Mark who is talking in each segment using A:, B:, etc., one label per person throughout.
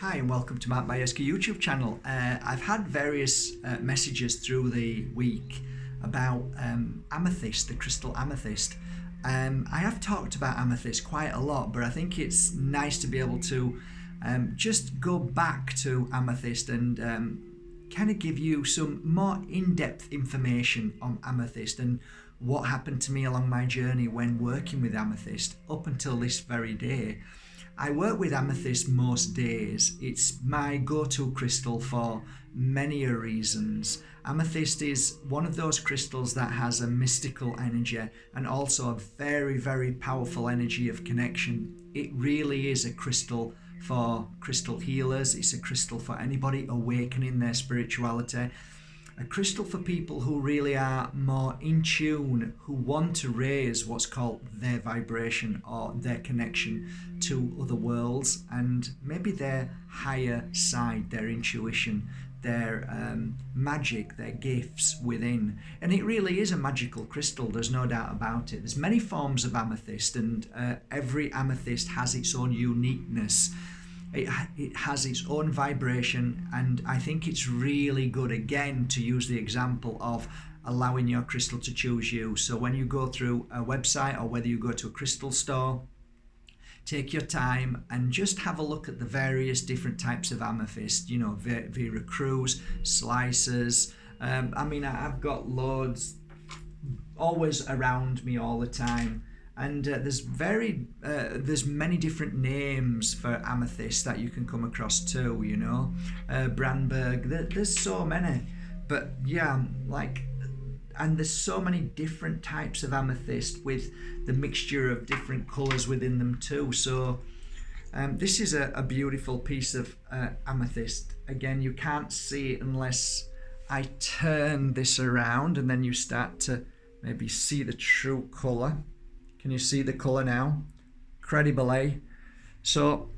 A: Hi and welcome to Mark Bajerski YouTube channel. I've had various messages through the week about amethyst, the crystal amethyst. I have talked about amethyst quite a lot, but I think it's nice to be able to just go back to amethyst and kind of give you some more in-depth information on amethyst and what happened to me along my journey when working with amethyst up until this very day. I work with amethyst most days. It's my go-to crystal for many reasons. Amethyst is one of those crystals that has a mystical energy and also a very, very powerful energy of connection. It really is a crystal for crystal healers. It's a crystal for anybody awakening their spirituality. A crystal for people who really are more in tune, who want to raise what's called their vibration or their connection to other worlds and maybe their higher side, their intuition, their magic, their gifts within. And it really is a magical crystal, there's no doubt about it. There's many forms of amethyst and every amethyst has its own uniqueness. It has its own vibration, and I think it's really good, again, to use the example of allowing your crystal to choose you. So when you go through a website or whether you go to a crystal store, take your time and just have a look at the various different types of amethyst, you know, Vera Cruz, slices. I've got loads always around me all the time. And there's many different names for amethyst that you can come across too, you know. Brandberg, there's so many. But yeah, and there's so many different types of amethyst with the mixture of different colours within them too. So this is a beautiful piece of amethyst. Again, you can't see it unless I turn this around and then you start to maybe see the true colour. Can you see the colour now? Incredible, eh? So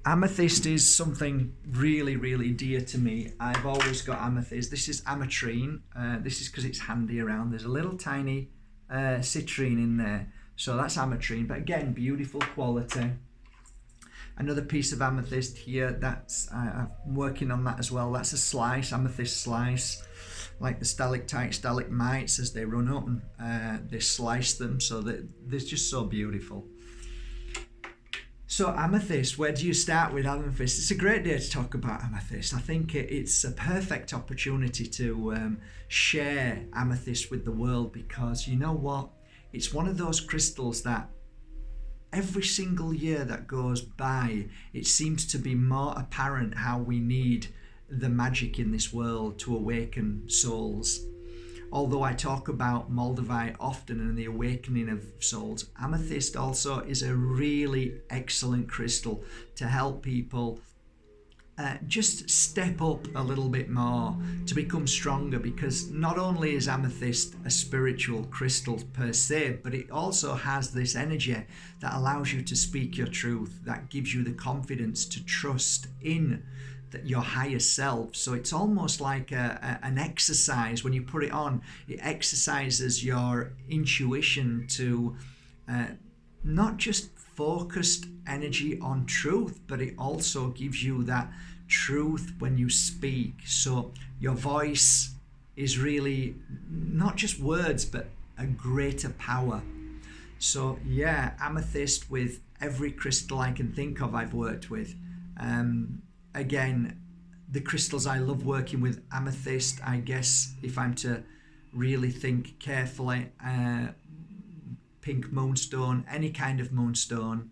A: amethyst is something really, really dear to me. I've always got amethyst. This is ametrine. This is because it's handy around. There's a little tiny citrine in there. So that's ametrine, but again, beautiful quality. Another piece of amethyst here, I'm working on that as well. That's a slice, amethyst slice. Like the stalagmites as they run up and they slice them, so that they're just so beautiful. So amethyst, where do you start with amethyst? It's a great day to talk about amethyst. I think it's a perfect opportunity to share amethyst with the world, because you know what? It's one of those crystals that every single year that goes by, it seems to be more apparent how we need the magic in this world to awaken souls. Although I talk about Moldavite often and the awakening of souls, amethyst also is a really excellent crystal to help people just step up a little bit more, to become stronger, because not only is amethyst a spiritual crystal per se, but it also has this energy that allows you to speak your truth, that gives you the confidence to trust in your higher self. So it's almost like an exercise. When you put it on, it exercises your intuition to not just focused energy on truth, but it also gives you that truth when you speak. So your voice is really not just words, but a greater power. So yeah, amethyst with every crystal I can think of I've worked with. Again, the crystals I love working with, amethyst, I guess, if I'm to really think carefully, pink moonstone, any kind of moonstone.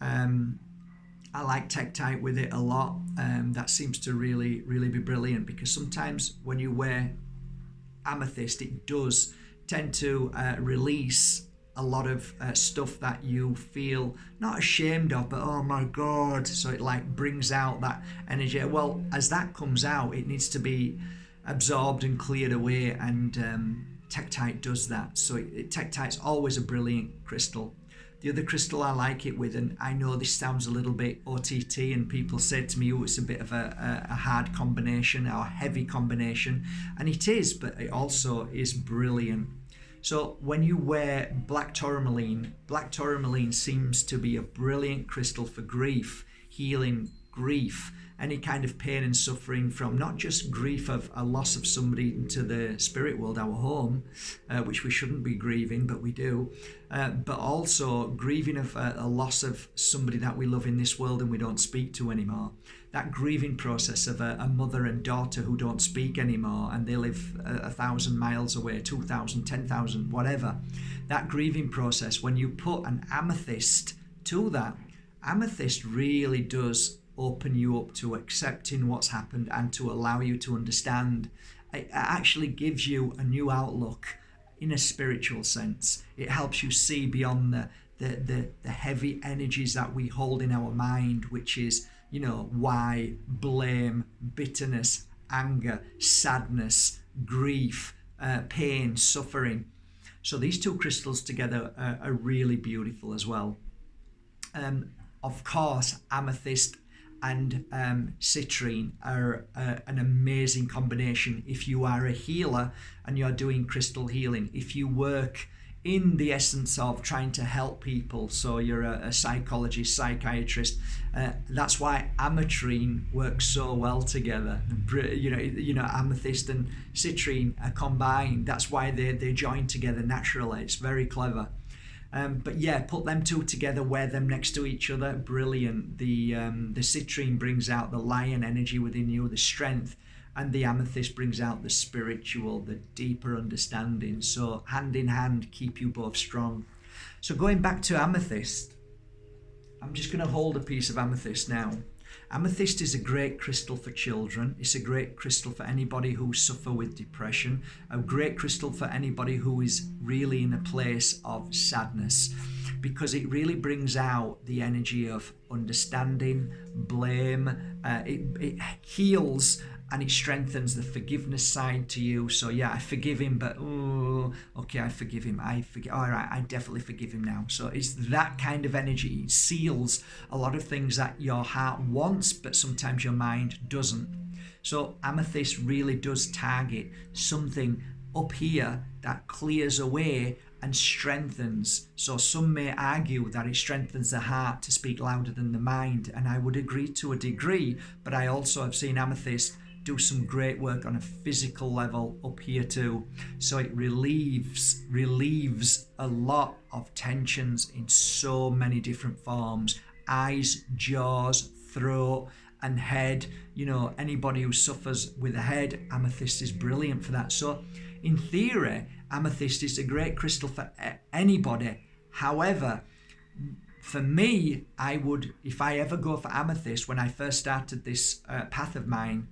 A: I like tektite with it a lot. That seems to really, really be brilliant, because sometimes when you wear amethyst, it does tend to release a lot of stuff that you feel not ashamed of, but oh my god, so it like brings out that energy. Well, as that comes out, it needs to be absorbed and cleared away, and tektite does that. So tektite's always a brilliant crystal. The other crystal I like it with, and I know this sounds a little bit OTT and people say to me, oh, it's a bit of a hard combination or a heavy combination, and it is, but it also is brilliant. So when you wear black tourmaline seems to be a brilliant crystal for grief, healing grief, any kind of pain and suffering from not just grief of a loss of somebody into the spirit world, our home, which we shouldn't be grieving, but we do, but also grieving of a loss of somebody that we love in this world and we don't speak to anymore. That grieving process of a mother and daughter who don't speak anymore and they live 1,000 miles away, 2,000, 10,000, whatever. That grieving process, when you put an amethyst to that, amethyst really does open you up to accepting what's happened and to allow you to understand. It actually gives you a new outlook in a spiritual sense. It helps you see beyond the heavy energies that we hold in our mind, which is, why, blame, bitterness, anger, sadness, grief, pain, suffering. So these two crystals together are really beautiful as well. Of course, amethyst and citrine are an amazing combination if you are a healer and you're doing crystal healing. If you work in the essence of trying to help people, so you're a psychologist, psychiatrist, that's why ametrine works so well together. Amethyst and citrine are combined. That's why they join together naturally. It's very clever. But yeah, put them two together, wear them next to each other, brilliant. The citrine brings out the lion energy within you, the strength, and the amethyst brings out the spiritual, the deeper understanding. So hand in hand, keep you both strong. So going back to amethyst, I'm just going to hold a piece of amethyst now. Amethyst is a great crystal for children. It's a great crystal for anybody who suffer with depression. A great crystal for anybody who is really in a place of sadness, because it really brings out the energy of understanding, blame. It heals and it strengthens the forgiveness side to you. So yeah, I forgive him, but okay, I forgive him. All right, I definitely forgive him now. So it's that kind of energy. It seals a lot of things that your heart wants, but sometimes your mind doesn't. So amethyst really does target something up here that clears away and strengthens. So some may argue that it strengthens the heart to speak louder than the mind, and I would agree to a degree, but I also have seen amethyst do some great work on a physical level up here too. So it relieves a lot of tensions in so many different forms: eyes, jaws, throat, and head. Anybody who suffers with a head, amethyst is brilliant for that. So in theory, amethyst is a great crystal for anybody. However, for me, I would, if I ever go for amethyst, when I first started this path of mine,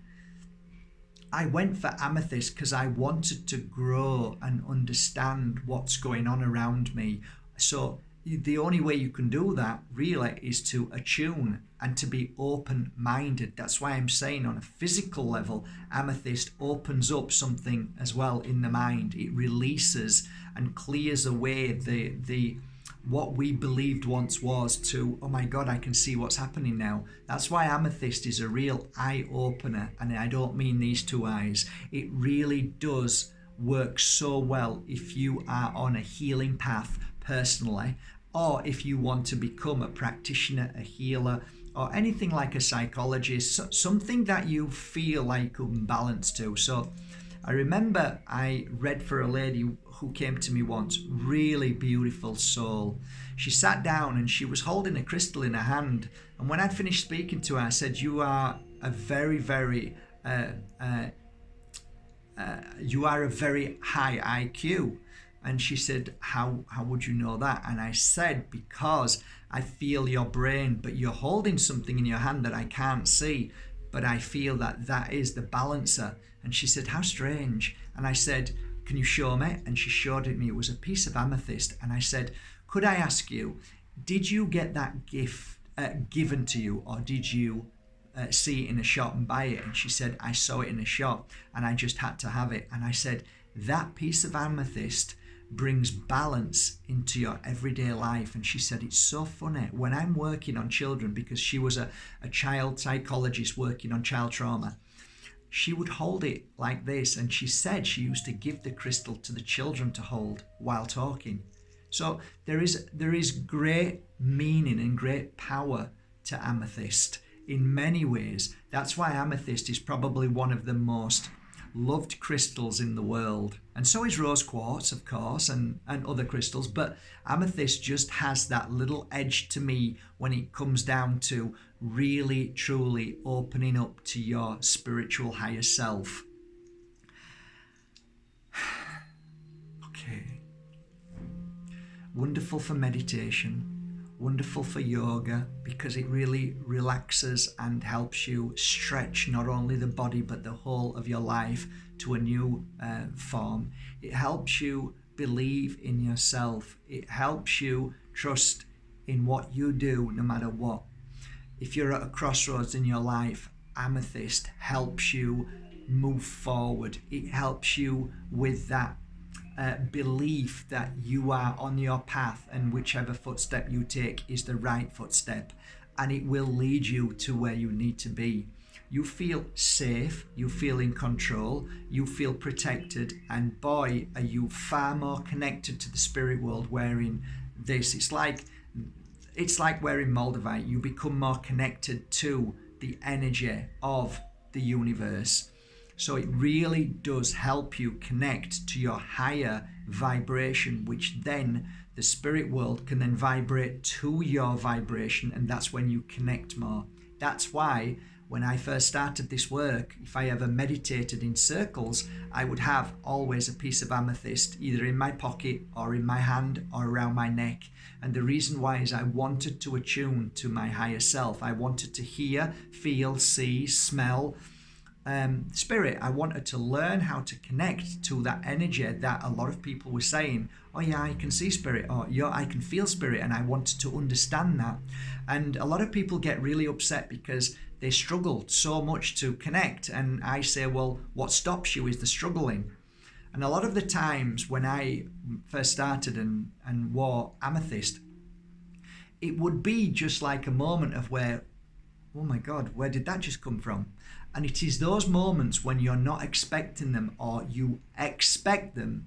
A: I went for amethyst because I wanted to grow and understand what's going on around me. So the only way you can do that really is to attune and to be open-minded. That's why I'm saying on a physical level, amethyst opens up something as well in the mind. It releases and clears away the what we believed once was to, oh my God, I can see what's happening now. That's why amethyst is a real eye-opener, and I don't mean these two eyes. It really does work so well if you are on a healing path personally, or if you want to become a practitioner, a healer, or anything like a psychologist, something that you feel like balance to. So I remember I read for a lady who came to me once, really beautiful soul. She sat down and she was holding a crystal in her hand. And when I'd finished speaking to her, I said, you are a very, very high IQ. And she said, how would you know that? And I said, because I feel your brain, but you're holding something in your hand that I can't see, but I feel that is the balancer. And she said, how strange. And I said, can you show me? And she showed it me. It was a piece of amethyst. And I said, could I ask you, did you get that gift given to you, or did you see it in a shop and buy it? And she said, I saw it in a shop and I just had to have it. And I said, that piece of amethyst brings balance into your everyday life. And she said, it's so funny when I'm working on children, because she was a child psychologist working on child trauma, she would hold it like this, and she said she used to give the crystal to the children to hold while talking. So there is great meaning and great power to amethyst. in many ways. That's why amethyst is probably one of the most loved crystals in the world. And so is rose quartz, of course, and other crystals. But amethyst just has that little edge to me when it comes down to really, truly opening up to your spiritual higher self. Okay. Wonderful for meditation. Wonderful for yoga because it really relaxes and helps you stretch not only the body but the whole of your life to a new form. It helps you believe in yourself. It helps you trust in what you do no matter what. If you're at a crossroads in your life, amethyst helps you move forward. It helps you with that belief that you are on your path and whichever footstep you take is the right footstep, and it will lead you to where you need to be. You feel safe, you feel in control, you feel protected, and boy, are you far more connected to the spirit world wearing this. It's like wearing Moldavite. You become more connected to the energy of the universe. So it really does help you connect to your higher vibration, which then the spirit world can then vibrate to your vibration, and that's when you connect more. That's why when I first started this work, if I ever meditated in circles, I would have always a piece of amethyst either in my pocket or in my hand or around my neck. And the reason why is I wanted to attune to my higher self. I wanted to hear, feel, see, smell, spirit. I wanted to learn how to connect to that energy that a lot of people were saying, oh yeah, I can see spirit, or yeah, I can feel spirit, and I wanted to understand that. And a lot of people get really upset because they struggled so much to connect, and I say, well, what stops you is the struggling. And a lot of the times when I first started and wore amethyst, it would be just like a moment of where, oh my God, where did that just come from? And it is those moments when you're not expecting them or you expect them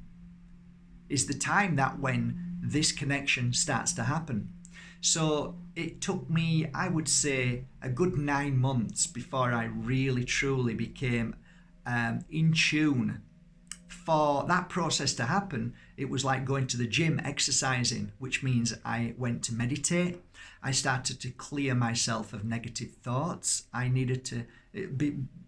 A: is the time that when this connection starts to happen. So it took me, I would say, a good 9 months before I really truly became in tune. For that process to happen, it was like going to the gym, exercising, which means I went to meditate. I started to clear myself of negative thoughts. I needed to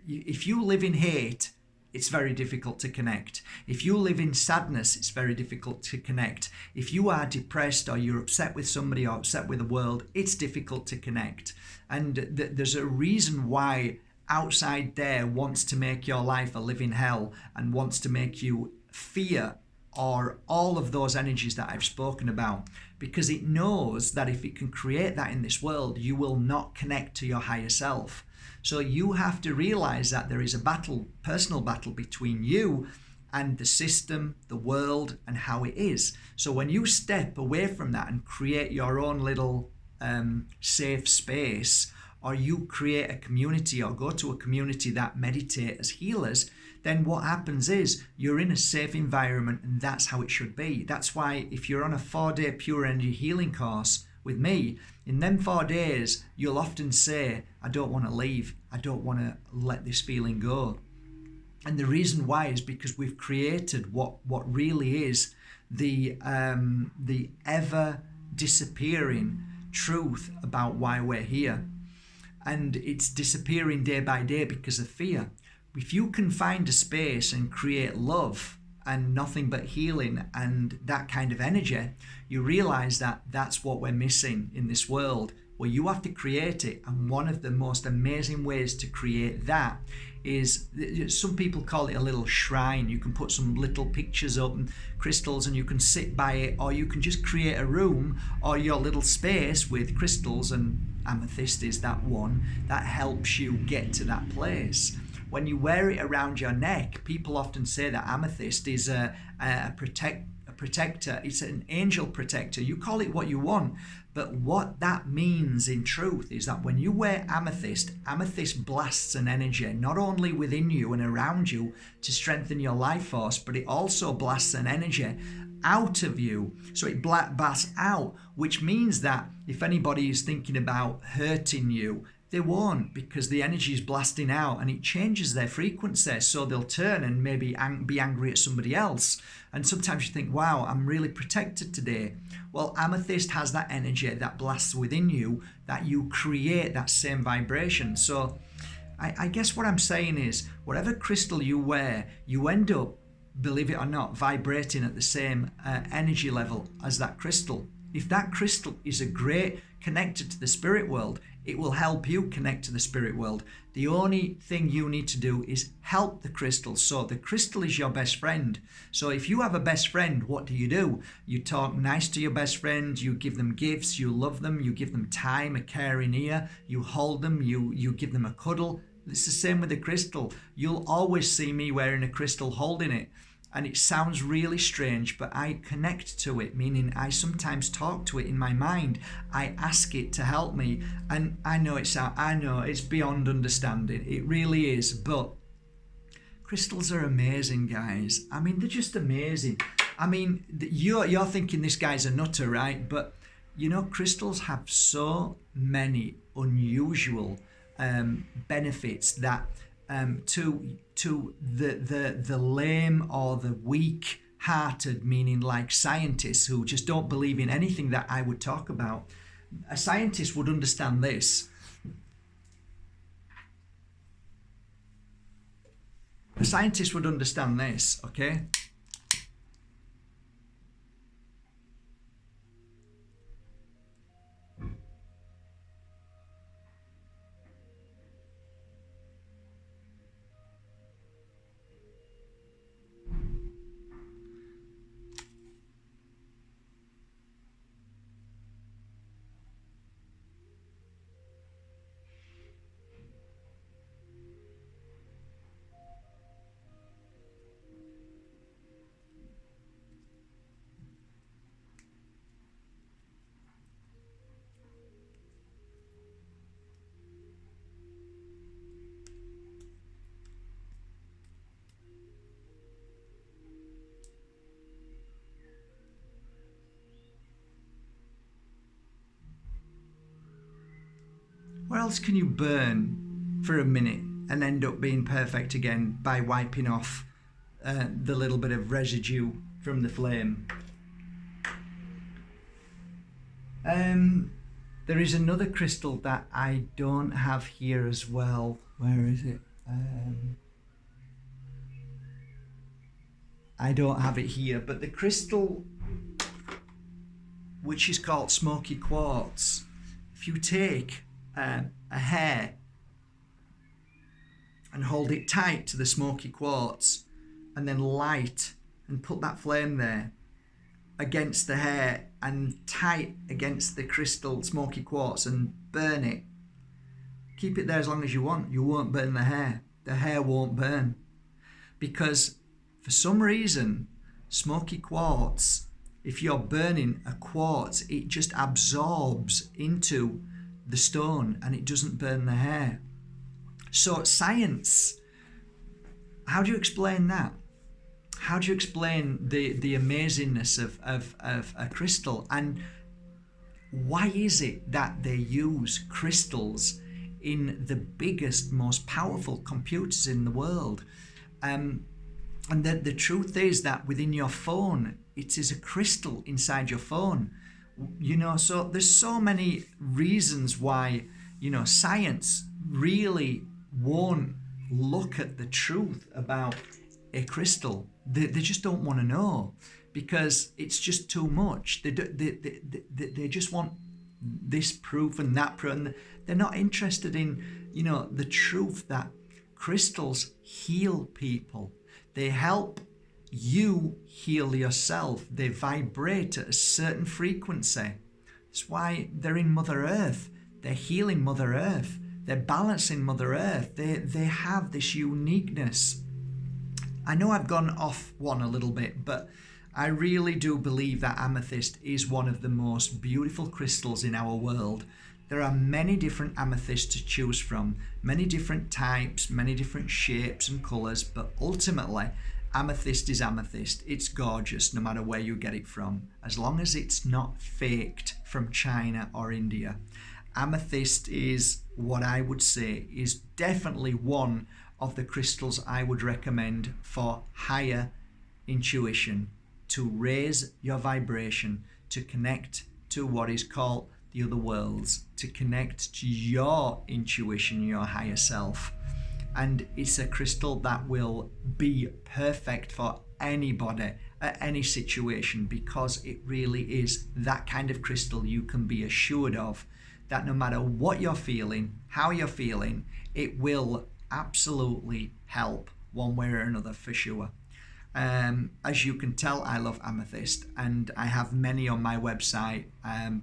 A: if you live in hate, it's very difficult to connect. If you live in sadness, it's very difficult to connect. If you are depressed or you're upset with somebody or upset with the world, it's difficult to connect. And there's a reason why outside there wants to make your life a living hell and wants to make you fear or all of those energies that I've spoken about, because it knows that if it can create that in this world, you will not connect to your higher self. So you have to realize that there is a battle, personal battle between you and the system, the world, and how it is. So when you step away from that and create your own little safe space, or you create a community or go to a community that meditate as healers, then what happens is you're in a safe environment, and that's how it should be. That's why if you're on a 4-day pure energy healing course with me, in them 4 days, you'll often say, I don't want to leave. I don't want to let this feeling go. And the reason why is because we've created what really is the ever disappearing truth about why we're here. And it's disappearing day by day because of fear. If you can find a space and create love and nothing but healing and that kind of energy, you realize that that's what we're missing in this world. Well, you have to create it. And one of the most amazing ways to create that is, some people call it a little shrine. You can put some little pictures up and crystals and you can sit by it, or you can just create a room or your little space with crystals, and amethyst is that one that helps you get to that place. When you wear it around your neck, people often say that amethyst is a protector. It's an angel protector. You call it what you want, but what that means in truth is that when you wear amethyst, amethyst blasts an energy not only within you and around you to strengthen your life force, but it also blasts an energy out of you. So it blasts out, which means that if anybody is thinking about hurting you, They won't, because the energy is blasting out and it changes their frequency. So they'll turn and maybe be angry at somebody else. And sometimes you think, wow, I'm really protected today. Well, amethyst has that energy that blasts within you, that you create that same vibration. So I guess what I'm saying is, whatever crystal you wear, you end up, believe it or not, vibrating at the same energy level as that crystal. If that crystal is a great connector to the spirit world, it will help you connect to the spirit world. The only thing you need to do is help the crystal. So the crystal is your best friend. So if you have a best friend, what do? You talk nice to your best friend, you give them gifts, you love them, you give them time, a caring ear, you hold them, you give them a cuddle. It's the same with the crystal. You'll always see me wearing a crystal, holding it. And it sounds really strange, but I connect to it, meaning I sometimes talk to it in my mind. I ask it to help me. And I know it's beyond understanding. It really is. But crystals are amazing, guys. I mean, they're just amazing. I mean, you're thinking this guy's a nutter, right? But, you know, crystals have so many unusual benefits that to the lame or the weak-hearted, meaning like scientists who just don't believe in anything that I would talk about, a scientist would understand this. A scientist would understand this, okay? Where else can you burn for a minute and end up being perfect again by wiping off the little bit of residue from the flame? There is another crystal that I don't have here as well. Where is it? I don't have it here, but the crystal which is called smoky quartz, if you take a hair and hold it tight to the smoky quartz and then light and put that flame there against the hair and tight against the crystal smoky quartz and burn it, keep it there as long as you want, you won't burn the hair won't burn, because for some reason smoky quartz, if you're burning a quartz, it just absorbs into the stone and it doesn't burn the hair. So science, how do you explain that? How do you explain the amazingness of a crystal? And why is it that they use crystals in the biggest, most powerful computers in the world? And the truth is that within your phone, it is a crystal inside your phone. You know, so there's so many reasons why, you know, science really won't look at the truth about a crystal. They just don't want to know, because it's just too much. They just want this proof and that proof, and they're not interested in, you know, the truth that crystals heal people. They help you heal yourself. They vibrate at a certain frequency. That's why they're in Mother Earth. They're healing Mother Earth. They're balancing Mother Earth. They have this uniqueness. I know I've gone off one a little bit, but I really do believe that amethyst is one of the most beautiful crystals in our world. There are many different amethysts to choose from, many different types, many different shapes and colours, but ultimately, amethyst is amethyst. It's gorgeous no matter where you get it from, as long as it's not faked from China or India. Amethyst is what I would say is definitely one of the crystals I would recommend for higher intuition, to raise your vibration, to connect to what is called the other worlds, to connect to your intuition, your higher self. And it's a crystal that will be perfect for anybody at any situation, because it really is that kind of crystal you can be assured of that no matter what you're feeling, how you're feeling, it will absolutely help one way or another for sure. As you can tell, I love amethyst, and I have many on my website,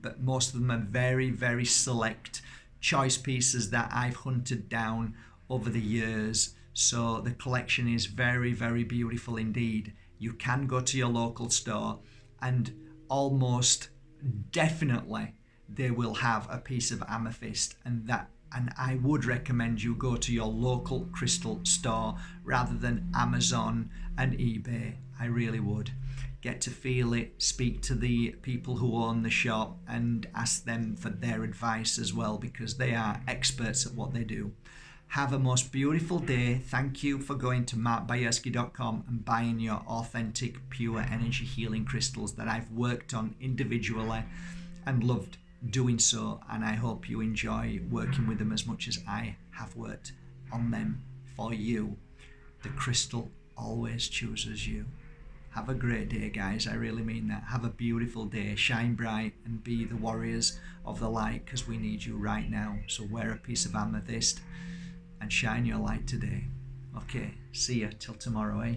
A: but most of them are very, very select choice pieces that I've hunted down over the years. So the collection is very, very beautiful indeed. You can go to your local store and almost definitely they will have a piece of amethyst, and I would recommend you go to your local crystal store rather than Amazon and eBay. I really would. Get to feel it, speak to the people who own the shop and ask them for their advice as well, because they are experts at what they do. Have a most beautiful day. Thank you for going to markbajerski.com and buying your authentic, pure energy healing crystals that I've worked on individually and loved doing so, and I hope you enjoy working with them as much as I have worked on them for you. The crystal always chooses you. Have a great day, guys. I really mean that. Have a beautiful day. Shine bright and be the warriors of the light, because we need you right now. So wear a piece of amethyst and shine your light today. Okay, see ya till tomorrow, eh?